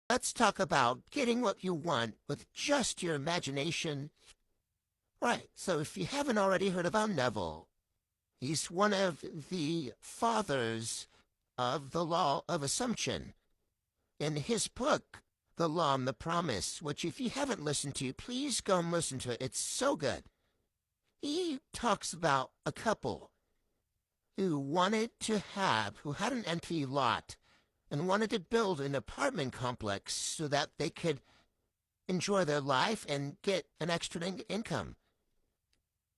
Let's talk about getting what you want with just your imagination. Right, so if you haven't already heard about Neville, he's one of the fathers of the law of assumption. In his book, The Law and the Promise, which if you haven't listened to, please go and listen to it. It's so good. He talks about a couple who had an empty lot and wanted to build an apartment complex so that they could enjoy their life and get an extra income.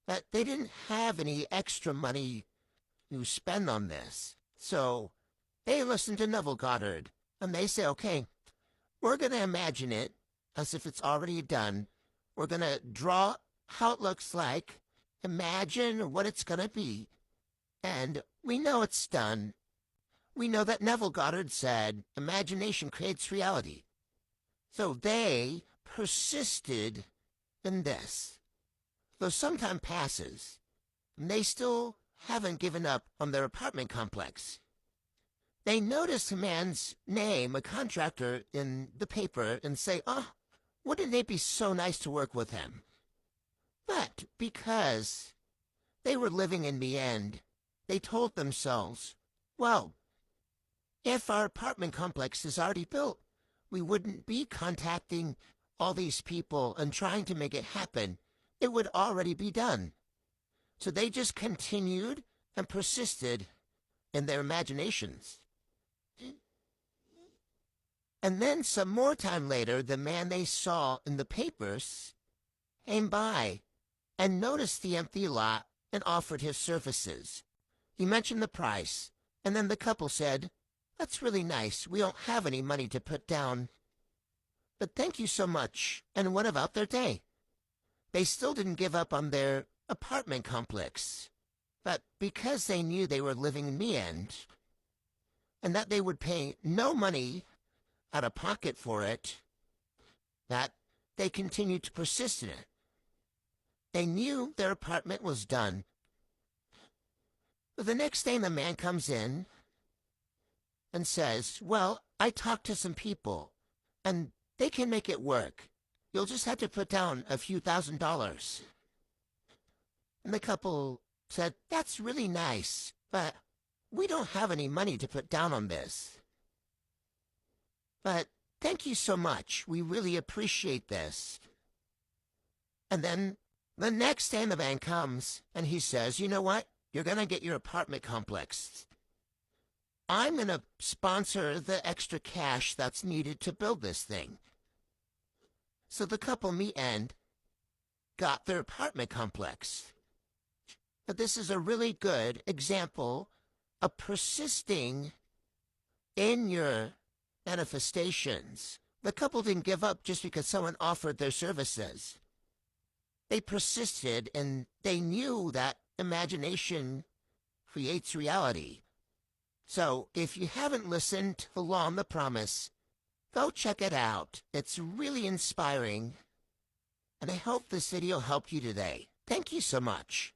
But they didn't have any extra money to spend on this. So they listened to Neville Goddard, and they say, okay, we're going to imagine it as if it's already done. We're going to draw how it looks like, imagine what it's going to be, and we know it's done. We know that Neville Goddard said, imagination creates reality. So they persisted in this. Though some time passes, and they still haven't given up on their apartment complex. They notice a man's name, a contractor, in the paper and say, oh, wouldn't it be so nice to work with him? But because they were living in the end, they told themselves, well, if our apartment complex is already built, we wouldn't be contacting all these people and trying to make it happen. It would already be done. So they just continued and persisted in their imaginations. And then some more time later, the man they saw in the papers came by and noticed the empty lot and offered his services. He mentioned the price, and then the couple said, that's really nice. We don't have any money to put down. But thank you so much, and went about their day. They still didn't give up on their apartment complex. But because they knew they were living in the end, and that they would pay no money out of pocket for it, that they continued to persist in it. They knew their apartment was done. But the next day the man comes in and says, well, I talked to some people, and they can make it work. You'll just have to put down a few $1,000s. And the couple said, that's really nice, but we don't have any money to put down on this. But thank you so much. We really appreciate this. And then the next day the man comes, and he says, you know what? You're going to get your apartment complex. I'm going to sponsor the extra cash that's needed to build this thing. So the couple meet and got their apartment complex. But this is a really good example of persisting in your manifestations. The couple didn't give up just because someone offered their services. They persisted, and they knew that imagination creates reality. So if you haven't listened to The Law and the Promise, go check it out. It's really inspiring, and I hope this video helped you today. Thank you so much.